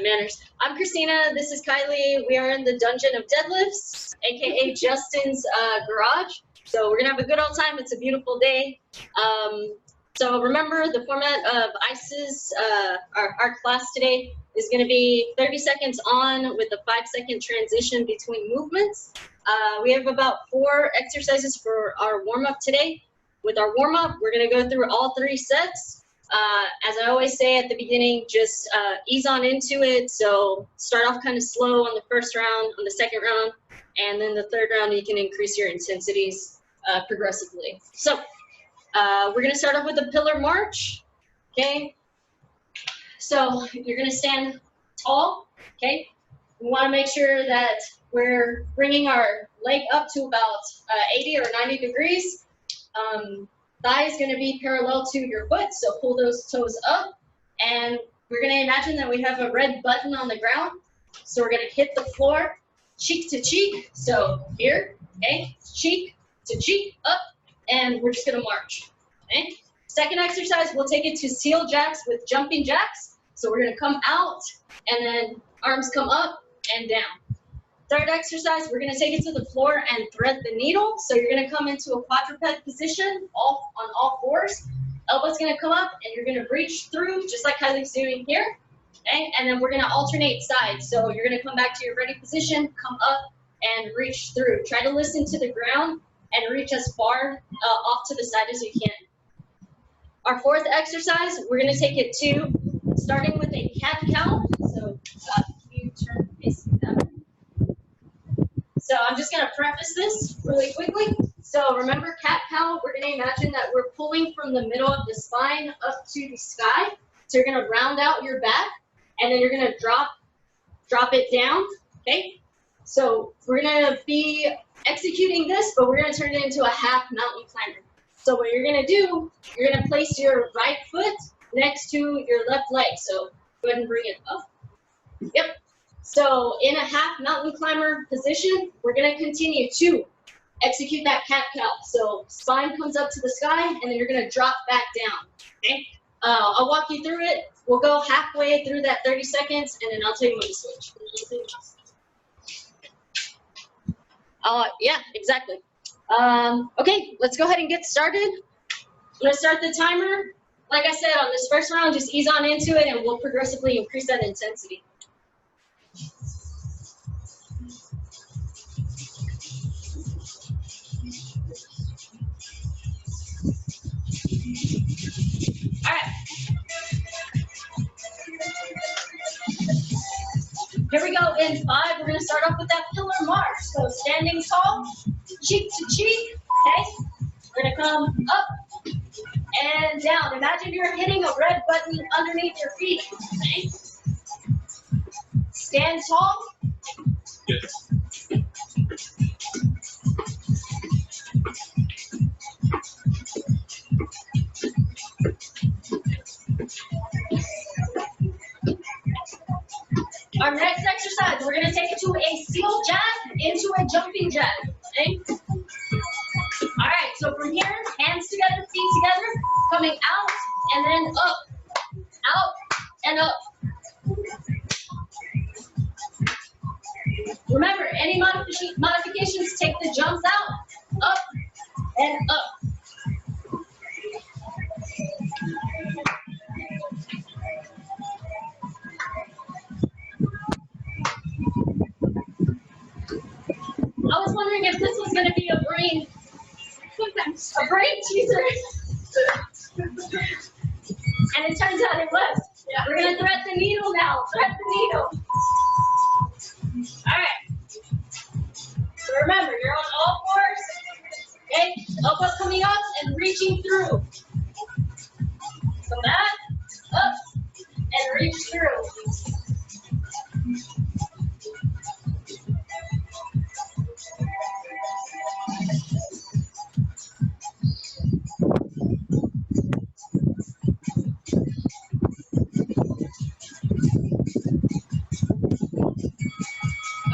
manners. I'm Christina. This is Kylie. We are in the Dungeon of Deadlifts, aka Justin's garage. So we're gonna have a good old time. It's a beautiful day. So remember the format of ICE's, our class today is gonna be 30 seconds on with a 5-second transition between movements. We have about 4 exercises for our warm-up today. With our warm-up, we're gonna go through all 3 sets. As I always say at the beginning, just ease on into it. So start off kind of slow on the first round, on the second round, and then the third round you can increase your intensities progressively. So we're gonna start off with a pillar march, okay? So you're gonna stand tall, okay? We wanna make sure that we're bringing our leg up to about 80 or 90 degrees. Thigh is going to be parallel to your foot, so pull those toes up. And we're going to imagine that we have a red button on the ground. So we're going to hit the floor, cheek to cheek. So here, okay, cheek to cheek, up, and we're just going to march. Okay. Second exercise, we'll take it to seal jacks with jumping jacks. So we're going to come out, and then arms come up and down. Third exercise, we're going to take it to the floor and thread the needle. So you're going to come into a quadruped position on all fours. Elbow's going to come up and you're going to reach through just like Kylie's doing here. Okay? And then we're going to alternate sides. So you're going to come back to your ready position, come up and reach through. Try to listen to the ground and reach as far off to the side as you can. Our fourth exercise, we're going to take it to starting with a cat-cow. So you turn facing that way. So I'm just going to preface this really quickly. So remember cat-cow, we're going to imagine that we're pulling from the middle of the spine up to the sky. So you're going to round out your back, and then you're going to drop it down, okay? So we're going to be executing this, but we're going to turn it into a half mountain climber. So what you're going to do, you're going to place your right foot next to your left leg. So go ahead and bring it up. Yep. So in a half mountain climber position, we're going to continue to execute that cat-cow. So spine comes up to the sky, and then you're going to drop back down. Okay? I'll walk you through it. We'll go halfway through that 30 seconds, and then I'll tell you when to switch. Yeah, exactly. Okay, let's go ahead and get started. I'm going to start the timer. Like I said, on this first round, just ease on into it, and we'll progressively increase that intensity. All right. Here we go in 5. We're going to start off with that pillar march. So standing tall, cheek to cheek. Okay. We're going to come up and down. Imagine you're hitting a red button underneath your feet. Okay. Stand tall. Yes. Our next exercise, we're going to take it to a seal jack into a jumping jack. Okay? All right, so from here, hands together, feet together, coming out and then up, and up. Remember, any modifications, take the jumps out, up, and up. I was wondering if this was going to be a brain teaser. And it turns out it was. Yeah. We're going to thread the needle now. Thread the needle. All right. So remember, you're on all fours. Okay? Elbows coming up and reaching through. Come back, up, and reach through.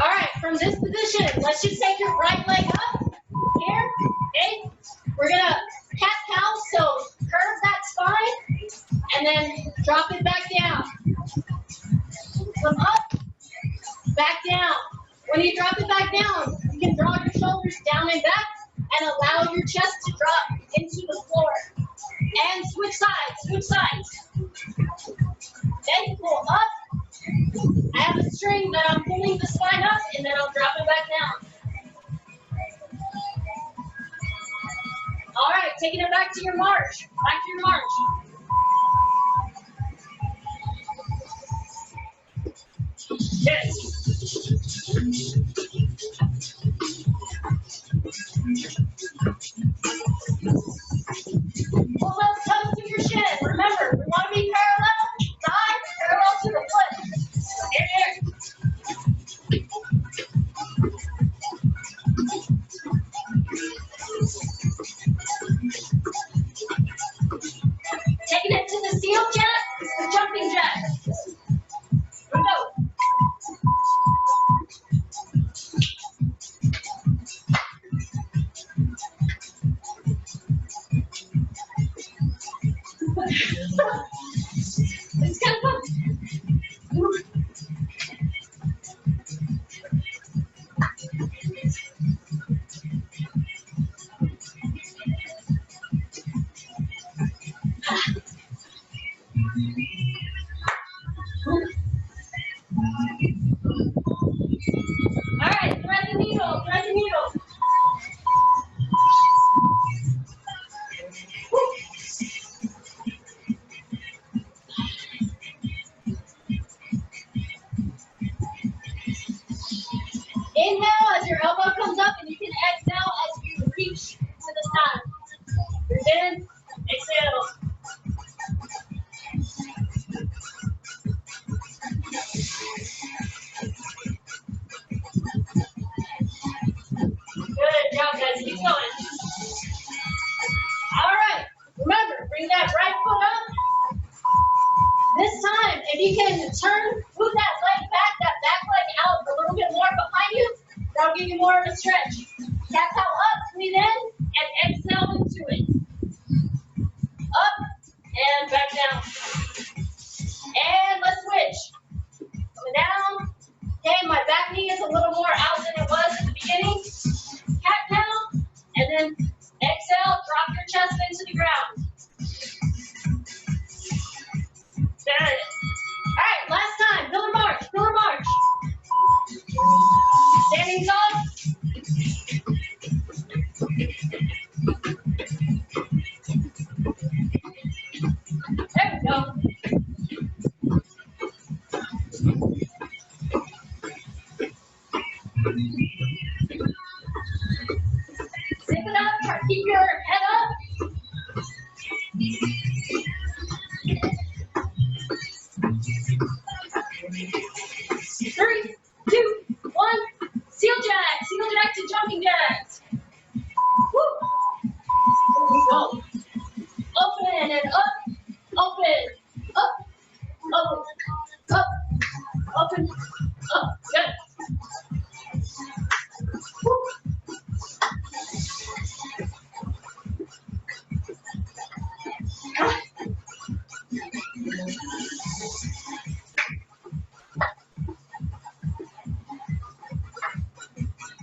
All right, from this position, let's just take your right leg up here, okay? We're gonna cat-cow, so curve that spine, and then drop it back down. Come up, back down. When you drop it back down, you can draw your shoulders down and back and allow your chest to drop into the floor. And switch sides, switch sides. Then pull up. I have a string that I'm pulling the spine up, and then I'll drop it back down. All right, taking it back to your march. Back to your march. Yes. Pull those toes to your shin. Remember, we want to be parallel, thigh parallel to the foot. Here. Taking it to the seal jack, the jumping jack. Here we go. It's kind of fun. All right, thread the needle, thread the needle. Inhale as your elbow comes up, and you can exhale as you reach to the side. Breathe in, exhale. Good job, guys. Keep going. All right. Remember, bring that right foot up. This time, if you can move that leg back, that back leg out a little bit more behind you, that'll give you more of a stretch. That's how up, breathe in, and exhale into it. Up, and back down. And let's switch. Coming down. Okay, my back knee is a little more out than it was at the beginning. Cat cow, and then exhale, drop your chest into the ground. Got it. All right, last time, pillar march, pillar march. Standing tall. There we go. Zip it up, keep your head up. 3, 2, 1. Seal jack to jumping jacks. Woo. Go. Open and up, open, up, open, up, open, up. Good. Woo.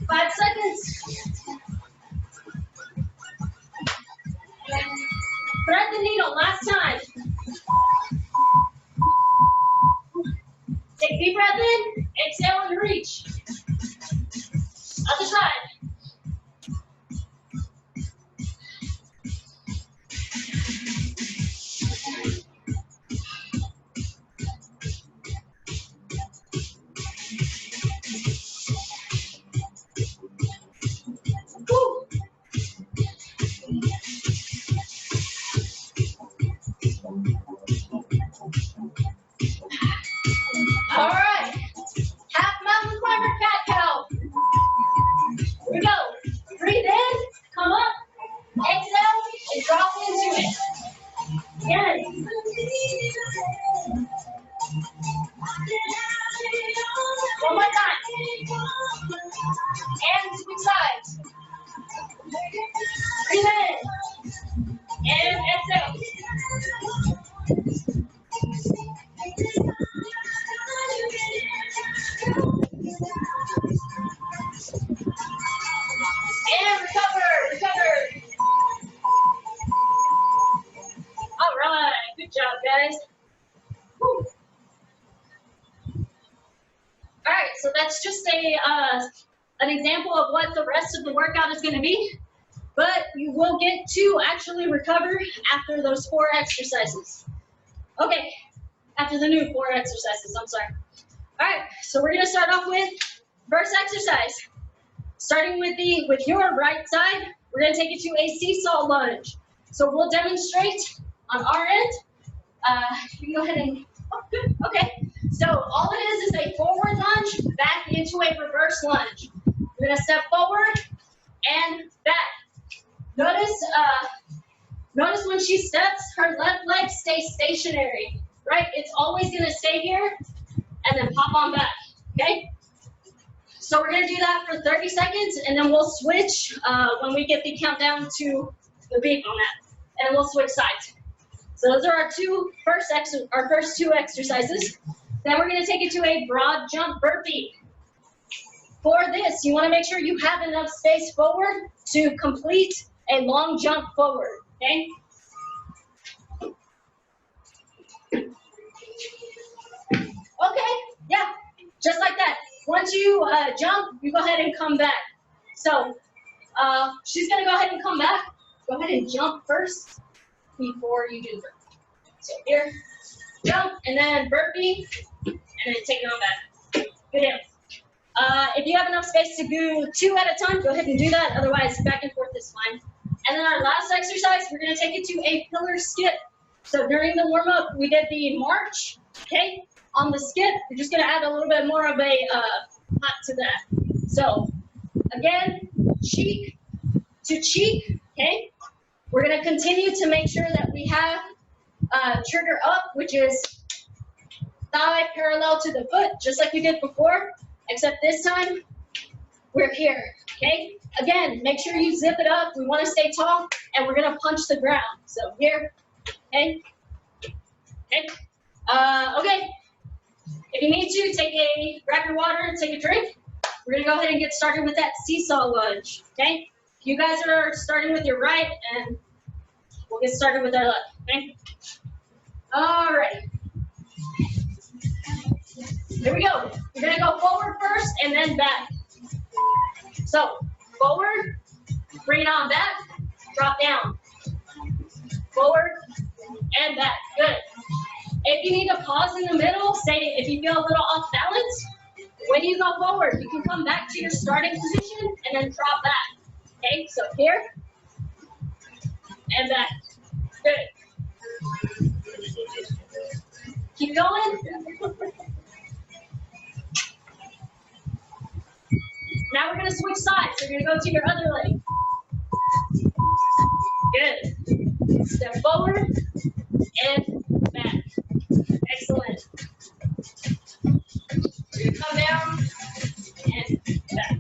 5 seconds. Thread the needle, last time. Take a deep breath in, exhale and reach. Other side. All right, half mountain climber, cat cow. so that's just an example of what the rest of the workout is going to be. But you will get to actually recover after those 4 exercises. Okay, after the new 4 exercises, I'm sorry. All right, so we're going to start off with first exercise. Starting with your right side, we're going to take it to a seesaw lunge. So we'll demonstrate on our end. You can go ahead and, oh, good, okay. So all it is a forward lunge back into a reverse lunge. We're going to step forward and back. Notice when she steps, her left leg stays stationary, right? It's always going to stay here and then pop on back, okay? So we're going to do that for 30 seconds, and then we'll switch when we get the countdown to the beat on that, and we'll switch sides. So those are our first 2 exercises. Then we're going to take it to a broad jump burpee. For this, you want to make sure you have enough space forward to complete a long jump forward, okay? Okay, yeah, just like that. Once you jump, you go ahead and come back. So she's going to go ahead and come back. Go ahead and jump first before you do the burpee. So here, jump, and then burpee, and then take it on back. Good deal. If you have enough space to do 2 at a time, go ahead and do that. Otherwise, back and forth is fine. And then our last exercise, we're going to take it to a pillar skip. So during the warm-up, we did the march, okay? On the skip, we're just going to add a little bit more of a hop to that. So again, cheek to cheek, okay? We're going to continue to make sure that we have trigger up, which is thigh parallel to the foot, just like we did before, except this time, we're here, okay? Again, make sure you zip it up. We want to stay tall, and we're going to punch the ground. So here, okay? Okay. Okay. If you need to, grab your water and take a drink. We're going to go ahead and get started with that seesaw lunge, okay? You guys are starting with your right, and we'll get started with our left, okay? All right. Here we go. We're going to go forward first and then back. So, forward, bring it on back, drop down. Forward and back. Good. If you need to pause in the middle, say if you feel a little off balance, when you go forward, you can come back to your starting position and then drop back. Okay, so here and back. Good. Keep going. Now we're going to switch sides. So you're going to go to your other leg. Good. Step forward and back. Excellent. Come down and back.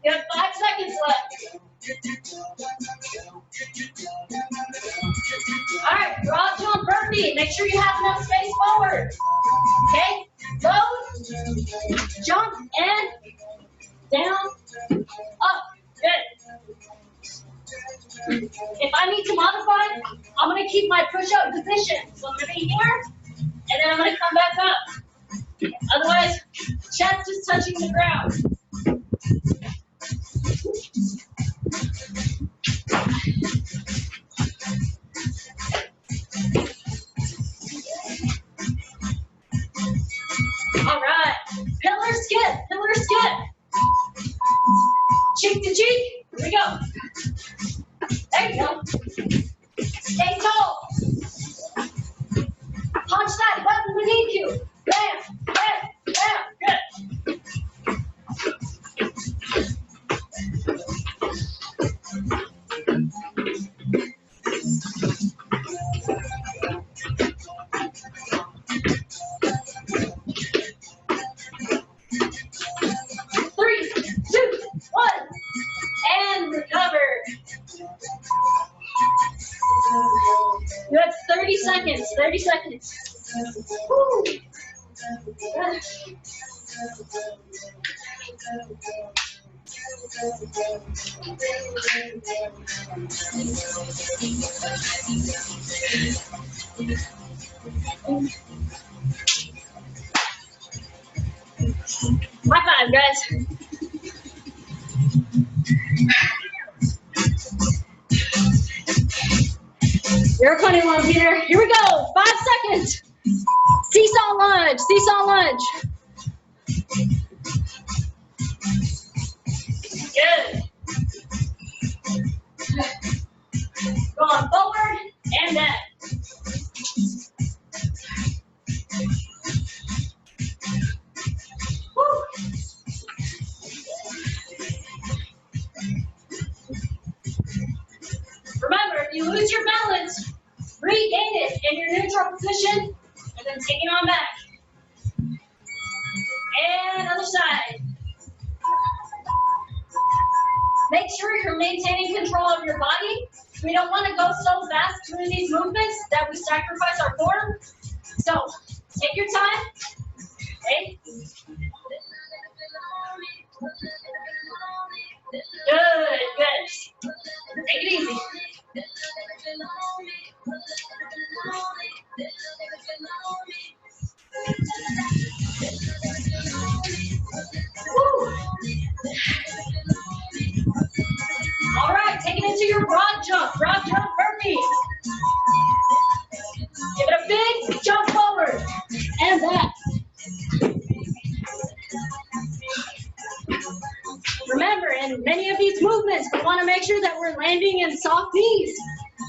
You have 5 seconds left. All right, broad jump burpee. Make sure you have enough space forward. Okay, load, jump, and down, up. Good. If I need to modify, I'm going to keep my push-up position. So I'm going to be here, and then I'm going to come back up. Otherwise, chest is touching the ground. All right, pillar skip. Cheek to cheek, here we go. There you go. Stay tall. Punch that button beneath you. Bam, bam, bam, good. Three, two, one, and recover. You have 30 seconds, 30 seconds. Woo. High five, guys. You're a funny one, Peter. Here we go. 5 seconds. Seesaw lunge. Seesaw lunge. Good. Going forward and back. Woo. Remember, if you lose your balance, regain it in your neutral position, and then take it on back. And other side. Make sure you're maintaining control of your body. We don't want to go so fast through these movements that we sacrifice our form. So, take your time. Okay? Good, good. Take it easy. Woo. All right, take it into your broad jump burpee. Give it a big jump forward and back. Remember, in many of these movements, we want to make sure that we're landing in soft knees.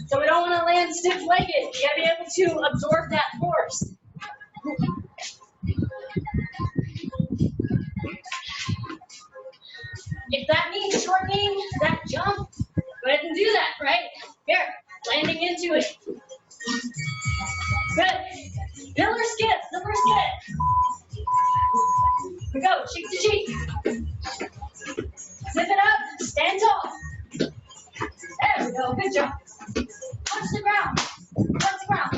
So we don't want to land stiff-legged. You got to be able to absorb that force. If that means shortening that jump, go ahead and do that, right? Here, landing into it. Good. Pillar skip, pillar skip. Here we go, cheek to cheek. Zip it up, stand tall. There we go, good job. Touch the ground, touch the ground.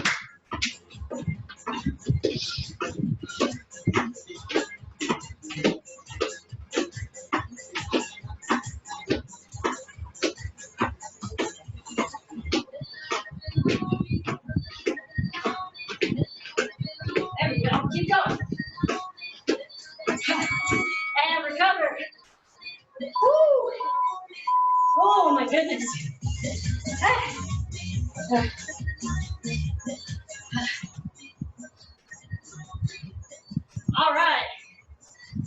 There we go, keep going. And recover. Woo! Oh my goodness. All right.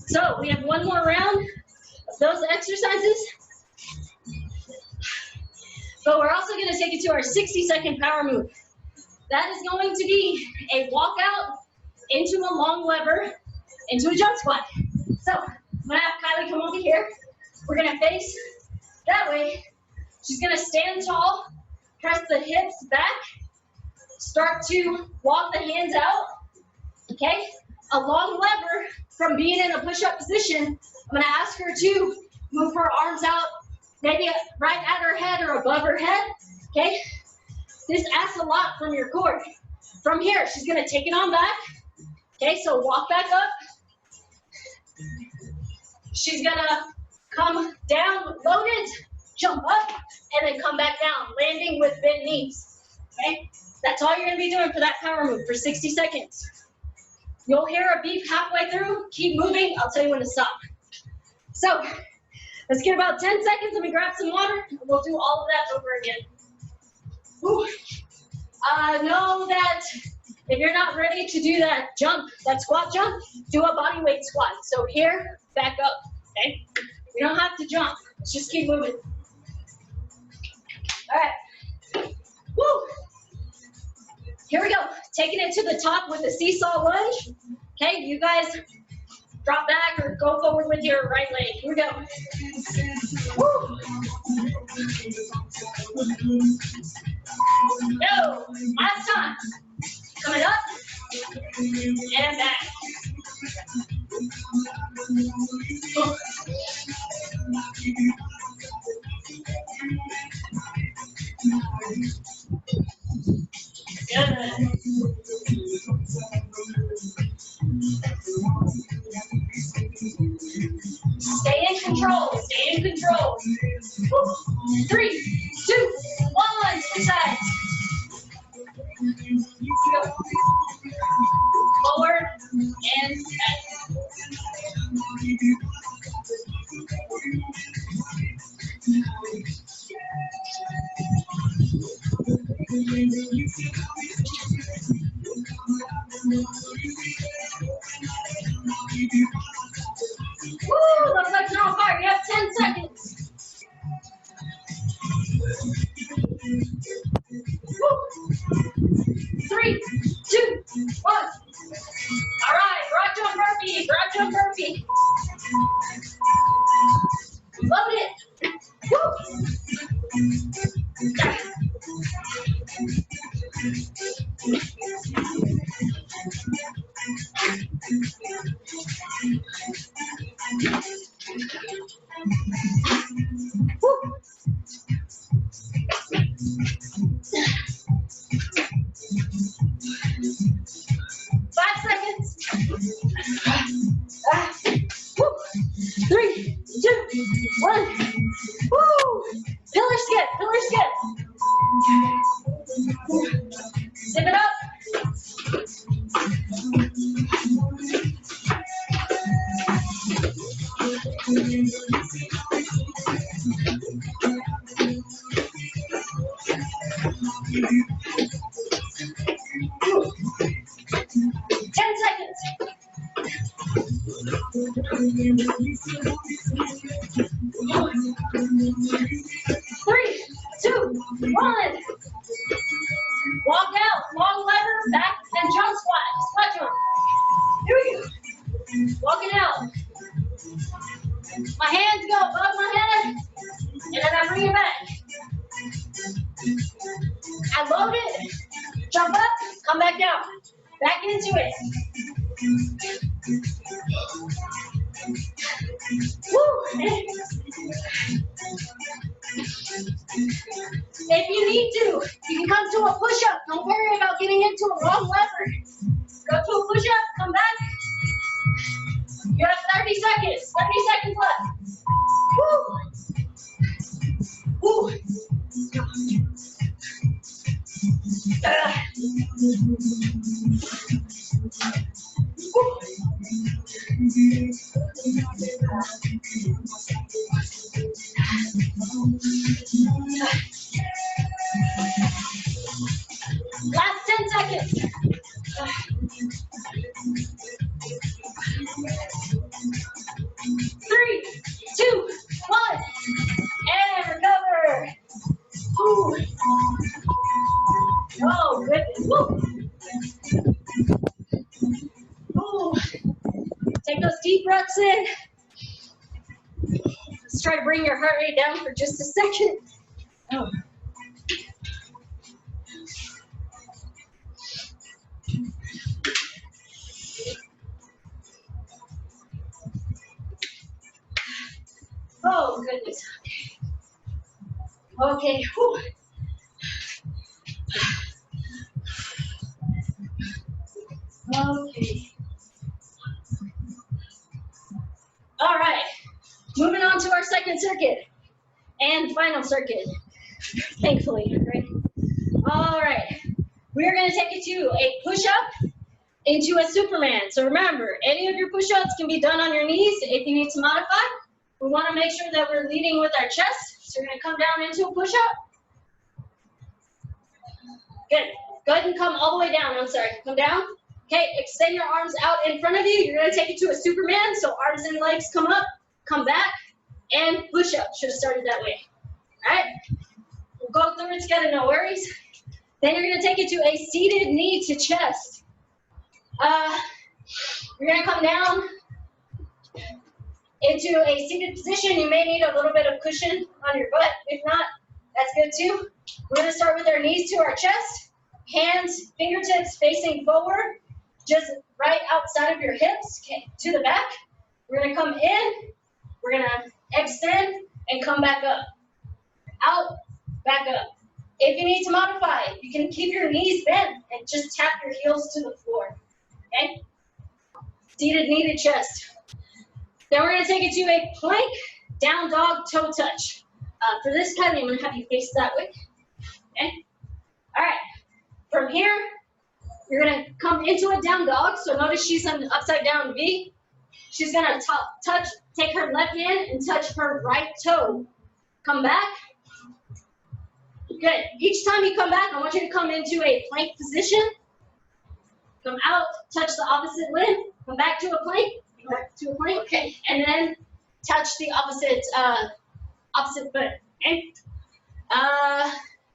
So we have one more round of those exercises. But we're also going to take it to our 60-second power move. That is going to be a walkout into a long lever, into a jump squat. So I'm going to have Kylie come over here. We're going to face that way. She's going to stand tall, press the hips back, start to walk the hands out, okay? A long lever from being in a push-up position. I'm going to ask her to move her arms out, maybe right at her head or above her head, okay? This asks a lot from your core. From here, she's going to take it on back, okay? So walk back up. She's going to come down loaded, jump up, and then come back down, landing with bent knees, okay? That's all you're going to be doing for that power move for 60 seconds. You'll hear a beep halfway through. Keep moving. I'll tell you when to stop. So let's get about 10 seconds. Let me grab some water, and we'll do all of that over again. Whew. Know that if you're not ready to do that jump, that squat jump, do a body weight squat. So here, back up, okay? You don't have to jump. Let's just keep moving. All right. Woo. Here we go. Taking it to the top with the seesaw lunge. Okay, you guys drop back or go forward with your right leg. Here we go. Woo. Go. Last time. Coming up and back. Oh. Good. Stay in control. Stay in control. 3, 2, 1. Switch sides. Go. Forward and back. Woo! Looks like you're on fire. You have 10 seconds. Woo. 3, 2, 1. All right, broad jump burpee. Broad jump burpee. Load it. Woo. 5 seconds. 3, 2, 1. Woo! Pillar skip, pillar skip. Zip it up. Woo. 10 seconds. 3, 2, 1. Walk out, long lever, back, and jump squat. Squat jump. Here we go. Walking out. My hands go above my head, and then I bring it back. I load it, jump up, come back down. Back into it. Woo! If you need to, you can come to a push-up. Don't worry about getting into a long lever. Go to a push-up, come back. You have 30 seconds. 30 seconds left. Woo! Woo! Last 10 seconds. 3, 2, 1, and recover. Ooh. Oh, goodness. Woo. Ooh. Take those deep breaths in. Let's try to bring your heart rate down for just a second. Oh. Oh, goodness. Okay. Whew. Okay. All right. Moving on to our second circuit and final circuit, thankfully, right? All right. We're going to take it to a push-up into a Superman. So remember, any of your push-ups can be done on your knees. If you need to modify, we want to make sure that we're leading with our chest. So we're going to come down into a push-up. Good. Go ahead and come all the way down. I'm sorry. Come down. Okay, extend your arms out in front of you. You're going to take it to a Superman. So arms and legs come up, come back, and push up. Should have started that way. All right? We'll go through it together, no worries. Then you're going to take it to a seated knee to chest. You're going to come down into a seated position. You may need a little bit of cushion on your butt. If not, that's good too. We're going to start with our knees to our chest. Hands, fingertips facing forward, just right outside of your hips, okay, to the back. We're going to come in. We're going to extend and come back up. Out, back up. If you need to modify, you can keep your knees bent and just tap your heels to the floor. Okay? Seated knee to chest. Then we're gonna take it to a plank, down dog, toe touch. For this, Kylie, I'm gonna have you face that way. Okay? All right. From here, you're gonna come into a down dog. So notice she's in upside down V. She's gonna touch, take her left hand and touch her right toe. Come back. Good. Each time you come back, I want you to come into a plank position. Come out, touch the opposite limb, come back to a plank, okay, and then touch the opposite foot, okay?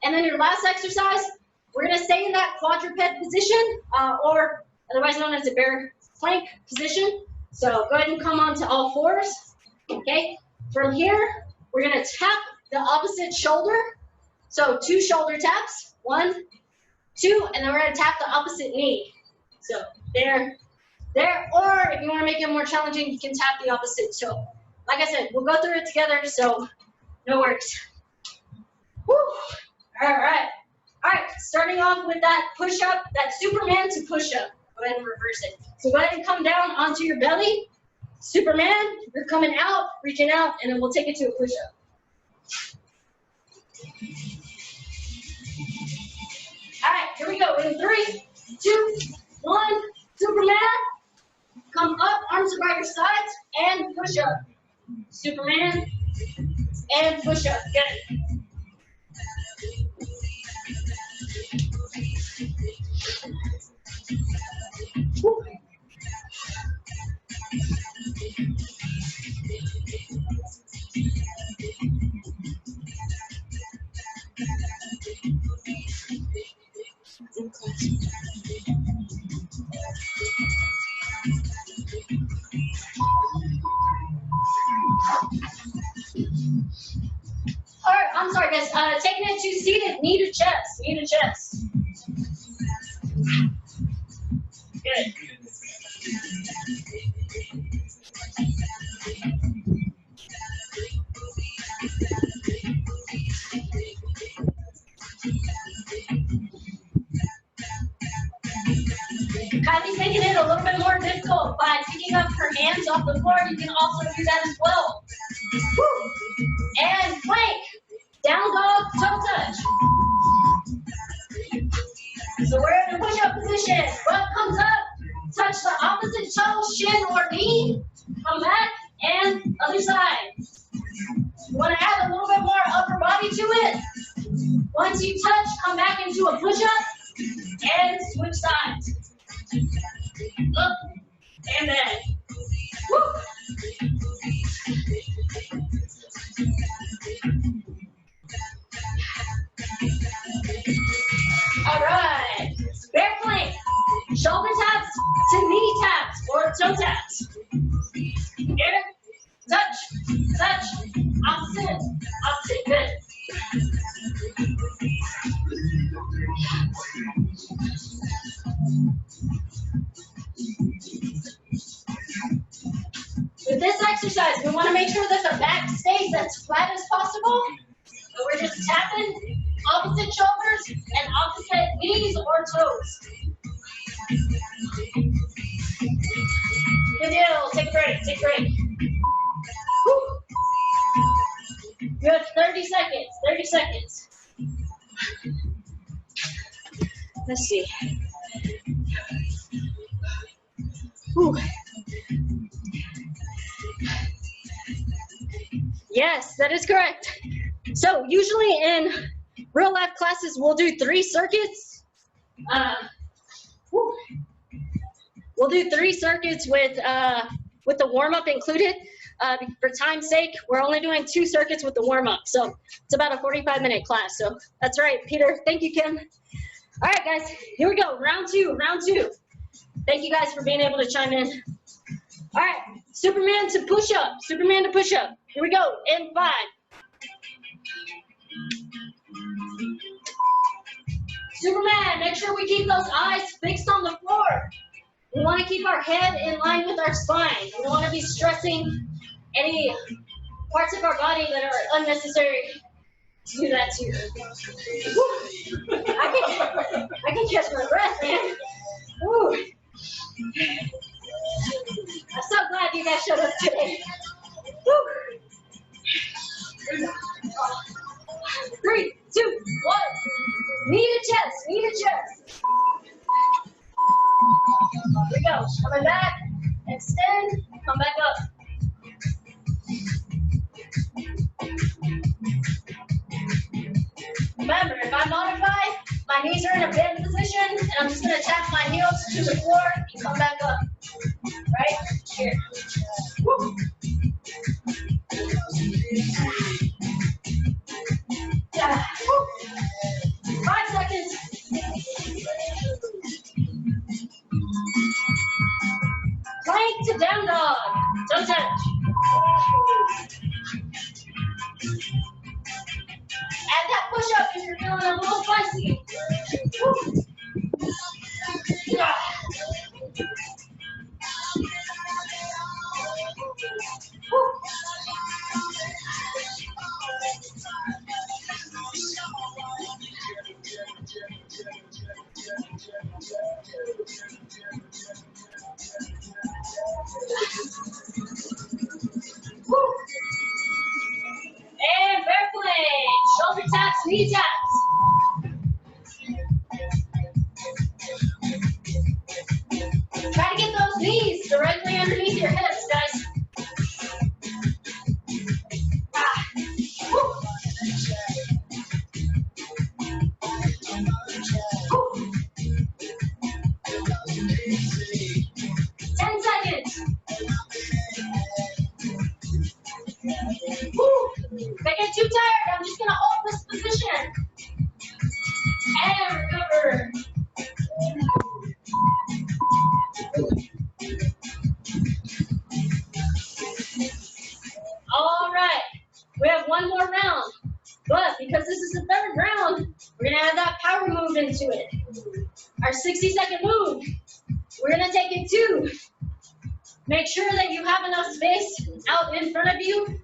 And then your last exercise, we're gonna stay in that quadruped position, or otherwise known as a bear plank position. So go ahead and come onto all fours, okay? From here, we're gonna tap the opposite shoulder. So 2 shoulder taps, 1, 2, and then we're gonna tap the opposite knee. So there, or if you want to make it more challenging, you can tap the opposite toe. Like I said, we'll go through it together, so no worries. Woo. All right, starting off with that push-up, that Superman to push-up. Go ahead and reverse it. So go ahead and come down onto your belly. Superman, you're coming out, reaching out, and then we'll take it to a push-up. All right, here we go. In 3, 2, 1, Superman. Come up, arms by your sides, and push up. Superman, and push up. Good. Woo. All right, I'm sorry, guys. Taking it to seated, knee to chest, knee to chest. Good. Kylie's making it a little bit more difficult by picking up her hands off the floor. You can also do that as well. Woo. And plank, down dog, toe touch. So we're in a push-up position. Butt comes up, touch the opposite toe, shin or knee. Come back, and other side. You want to add a little bit more upper body to it. Once you touch, come back into a push-up, and switch sides. Up, and then. Woo. All right, bear plank, shoulder taps to knee taps or toe taps. Here, touch, touch, opposite, opposite, good. With this exercise, we want to make sure that the back stays as flat as possible. So we're just tapping opposite shoulders and opposite knees or toes. Good deal. Take a break. Take a break. Woo. Good. 30 seconds. 30 seconds. Let's see. Whew. Yes, that is correct. So usually in real life classes, we'll do 3 circuits. We'll do 3 circuits with the warm-up included. For time's sake, we're only doing 2 circuits with the warm-up. So it's about a 45-minute class. So that's right, Peter. Thank you, Kim. All right, guys, here we go. Round 2, round 2. Thank you guys for being able to chime in. All right, Superman to push up. Superman to push up. Here we go. In 5. Superman, make sure we keep those eyes fixed on the floor. We want to keep our head in line with our spine. We don't want to be stressing any parts of our body that are unnecessary to do that to. I can catch my breath, man. Woo. I'm so glad you guys showed up today. Woo. 3, 2, 1. Knee to chest, knee to chest. Here we go. Coming back. Extend. Come back up. Remember, if I modify, my knees are in a bend position, and I'm just going to tap my heels to the floor and come back up. Right? Here. Woo. Yeah. Woo. 5 seconds. Plank to down dog. Don't touch. Add that push-up if you're feeling a little spicy. Woo. Yeah. Woo. Woo. And bear plank. Shoulder taps, knee taps. Try to get those knees directly underneath your hips, guys. Ah. Woo. Woo. 10 seconds. Woo. If I get too tired, I'm just going to hold this position. And recover. All right. We have one more round. But because this is the third round, we're going to add that power move into it. Our 60-second move. We're going to take it to. Make sure that you have enough space out in front of you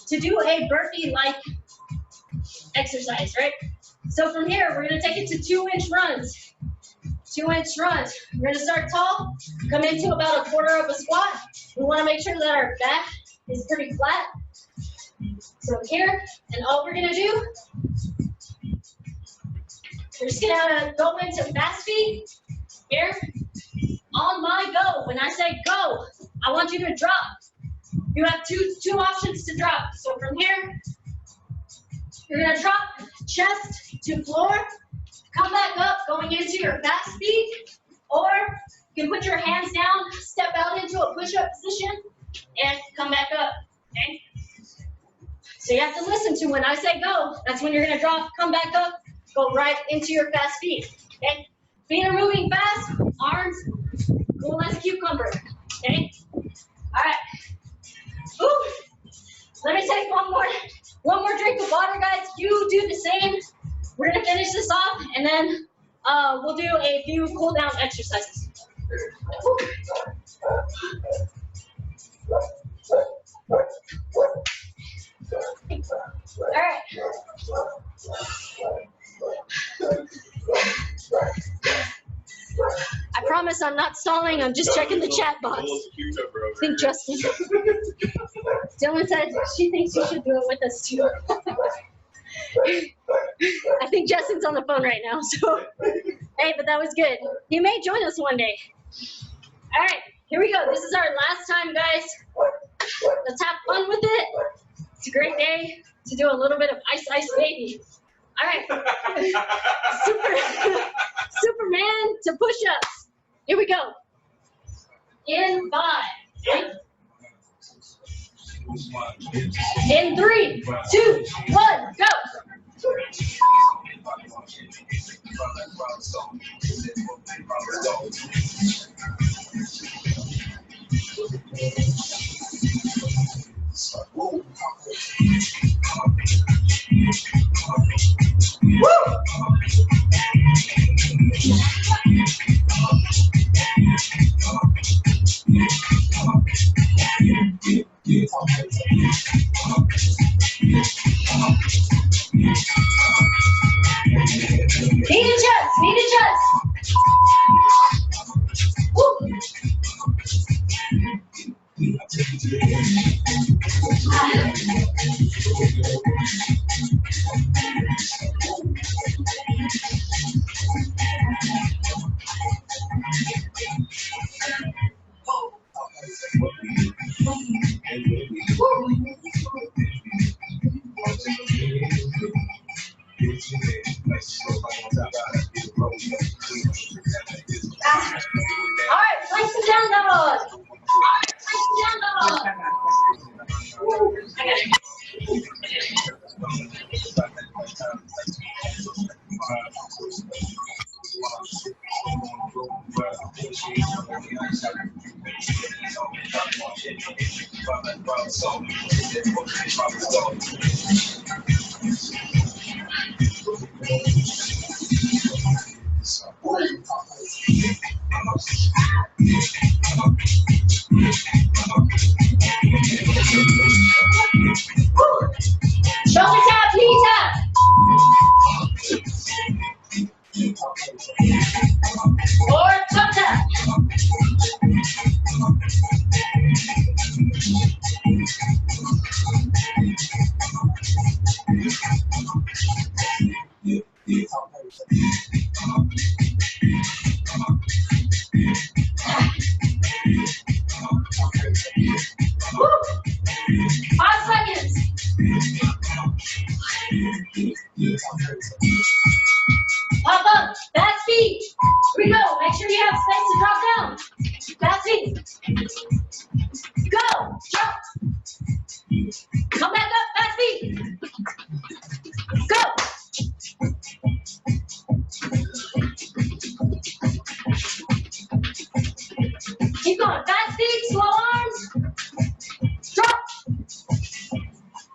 to do a burpee-like exercise, right? So from here, we're going to take it to 2-inch runs. 2-inch runs. We're going to start tall, come into about a quarter of a squat. We want to make sure that our back is pretty flat. So here, and all we're going to do, we're just going to go into fast feet. Here, on my go. When I say go, I want you to drop. You have two options to drop. So from here, you're going to drop chest to floor, come back up, going into your fast feet, or you can put your hands down, step out into a push-up position, and come back up, okay? So you have to listen to when I say go, that's when you're going to drop, come back up, go right into your fast feet, okay? Feet are moving fast, arms cool as a cucumber, okay? All right. Ooh. Let me take one more drink of water, guys. You do the same. We're gonna finish this off, and then we'll do a few cool down exercises. Ooh. All right. I promise I'm not stalling. I'm just checking the chat box. I think Justin. Dylan said she thinks you should do it with us too. I think Justin's on the phone right now. So, hey, but that was good. He may join us one day. All right, here we go. This is our last time, guys. Let's have fun with it. It's a great day to do a little bit of Ice Ice Baby. All right. Superman to push-ups. Here we go. In 5. Okay? In 3, 2, 1, go. Woo! Knee to chest, knee to chest. Woo. All right, place them down, dog. Down, dog. I got it. Shoulder tap, knee tap. Or toe tap. Woo. 5 seconds. Pop up, back feet. Here we go. Make sure you have space to drop down. Back feet. Go. Jump. Come back up, back feet. Go. Keep going. Back feet, slow arms. Drop.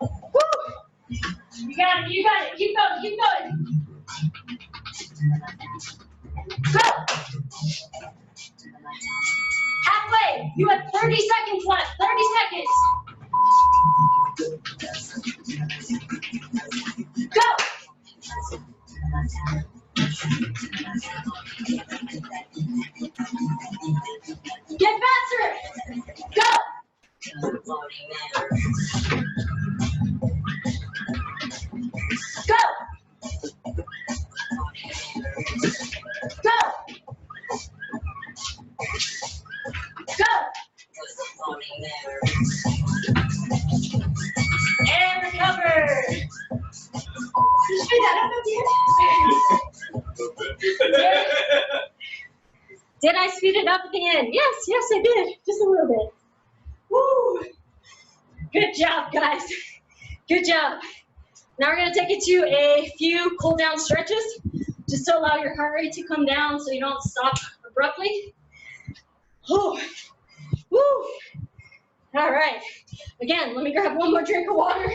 Woo. You got it, you got it. Keep going, keep going. Go. Halfway. You have 30 seconds left. 30 seconds. Go. Get faster. Go. Go. Go. Go. And recover. Did I speed it up at the end? Yes, yes, I did. Just a little bit. Woo. Good job, guys. Good job. Now we're going to take it to a few cool down stretches, just to allow your heart rate to come down so you don't stop abruptly. Woo. Woo. All right. Again, let me grab one more drink of water.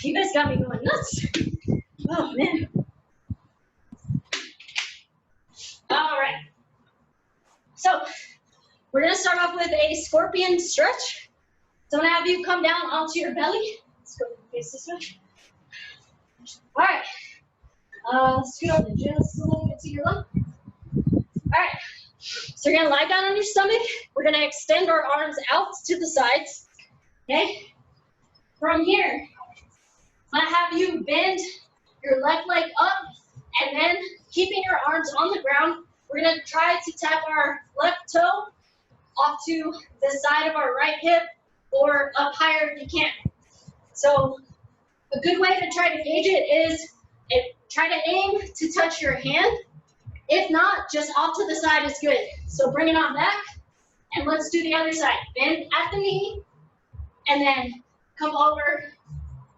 You guys got me going nuts. Oh, man. All right. So we're going to start off with a scorpion stretch. So I'm going to have you come down onto your belly. Let's go face this way. All right. Scoot over just a little bit to your left. All right. So you're going to lie down on your stomach. We're going to extend our arms out to the sides. Okay? From here, I'm going to have you bend your left leg up, and then keeping your arms on the ground, we're going to try to tap our left toe off to the side of our right hip or up higher if you can. So a good way to try to gauge it is try to aim to touch your hand. If not, just off to the side is good. So bring it on back, and let's do the other side. Bend at the knee, and then come over.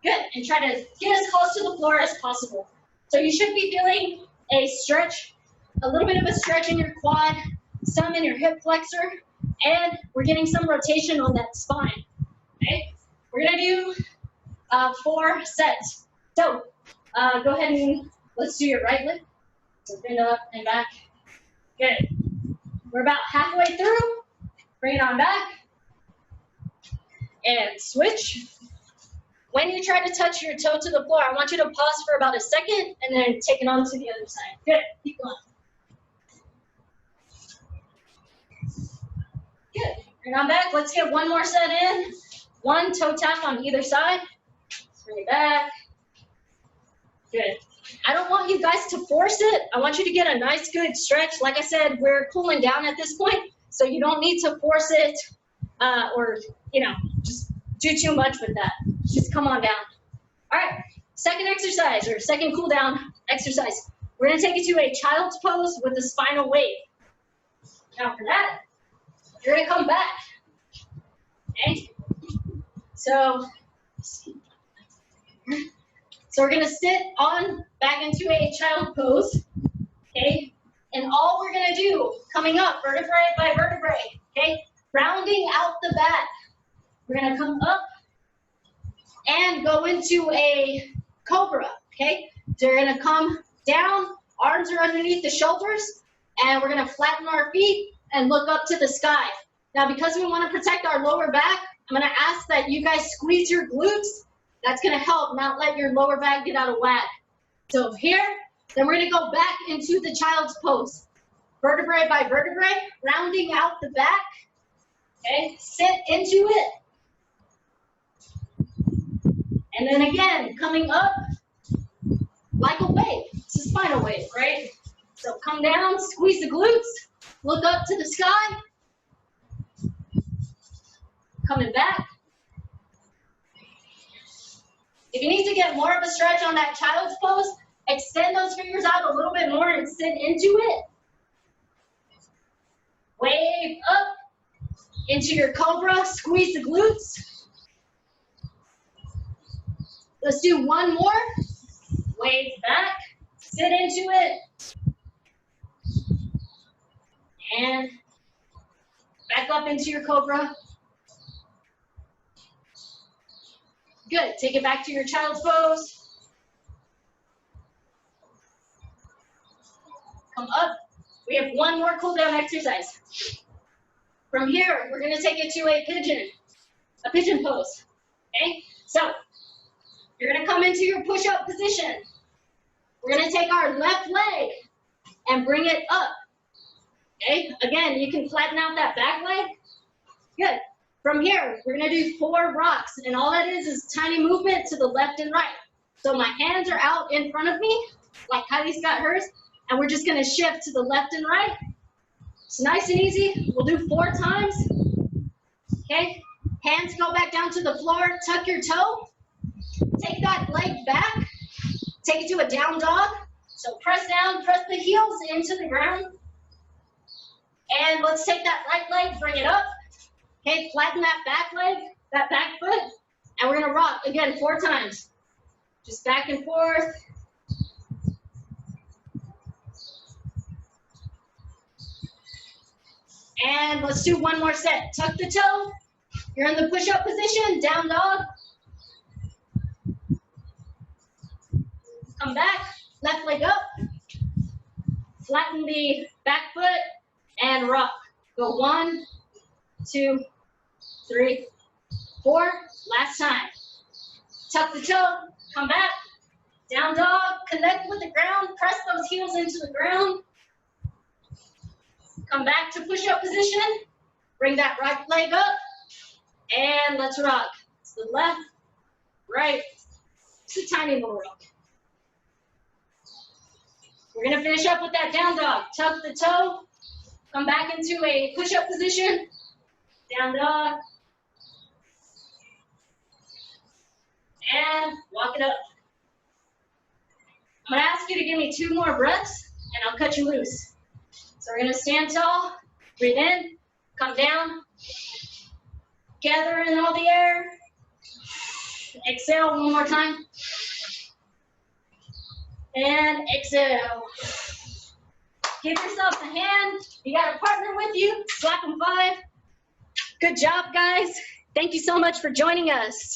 Good, and try to get as close to the floor as possible. So you should be feeling a stretch, a little bit of a stretch in your quad, some in your hip flexor, and we're getting some rotation on that spine. Okay, we're gonna do 4 sets. So go ahead and let's do your right leg. So bend up and back. Good. We're about halfway through. Bring it on back. And switch. When you try to touch your toe to the floor, I want you to pause for about a second and then take it on to the other side. Good. Keep going. Good. Bring on back. Let's get one more set in. One toe tap on either side. Bring it back. Good. I don't want you guys to force it. I want you to get a nice, good stretch. Like I said, we're cooling down at this point, so you don't need to force it or, just do too much with that. Just come on down. All right, second exercise or second cool down exercise. We're going to take it to a child's pose with a spinal wave. Now for that, you're going to come back. Okay? So we're going to sit on back into a child pose, okay? And all we're going to do, coming up vertebrae by vertebrae, okay? Rounding out the back. We're going to come up and go into a cobra, okay? So we're going to come down, arms are underneath the shoulders, and we're going to flatten our feet and look up to the sky. Now, because we want to protect our lower back, I'm going to ask that you guys squeeze your glutes. That's going to help not let your lower back get out of whack. So here, then we're going to go back into the child's pose. Vertebrae by vertebrae, rounding out the back. Okay, sit into it. And then again, coming up like a wave. It's a spinal wave, right? So come down, squeeze the glutes, look up to the sky. Coming back. If you need to get more of a stretch on that child's pose, extend those fingers out a little bit more and sit into it. Wave up into your cobra, squeeze the glutes. Let's do one more. Wave back, sit into it. And back up into your cobra. Good, take it back to your child's pose. Come up. We have one more cool down exercise. From here, we're gonna take it to a pigeon pose, okay? So, you're gonna come into your push-up position. We're gonna take our left leg and bring it up, okay? Again, you can flatten out that back leg. Good. From here, we're gonna do 4 rocks, and all that is tiny movement to the left and right. So my hands are out in front of me, like Kylie's got hers, and we're just gonna shift to the left and right. It's nice and easy. We'll do 4 times, okay? Hands go back down to the floor, tuck your toe, take that leg back, take it to a down dog. So press down, press the heels into the ground. And let's take that right leg, bring it up. Okay, flatten that back leg, that back foot, and we're gonna rock, again, 4 times. Just back and forth. And let's do one more set. Tuck the toe. You're in the push-up position, down dog. Come back, left leg up. Flatten the back foot and rock. Go 1, 2, 3, 4. Last time. Tuck the toe, come back. Down dog, connect with the ground, press those heels into the ground. Come back to push-up position. Bring that right leg up. And let's rock. To the left, right. Just a tiny little rock. We're gonna finish up with that down dog. Tuck the toe. Come back into a push-up position. Down dog. And walk it up. I'm gonna ask you to give me 2 more breaths and I'll cut you loose. So we're gonna stand tall, breathe in, come down, gather in all the air, exhale one more time, and exhale. Give yourself a hand. You got a partner with you, slap them 5. Good job, guys. Thank you so much for joining us.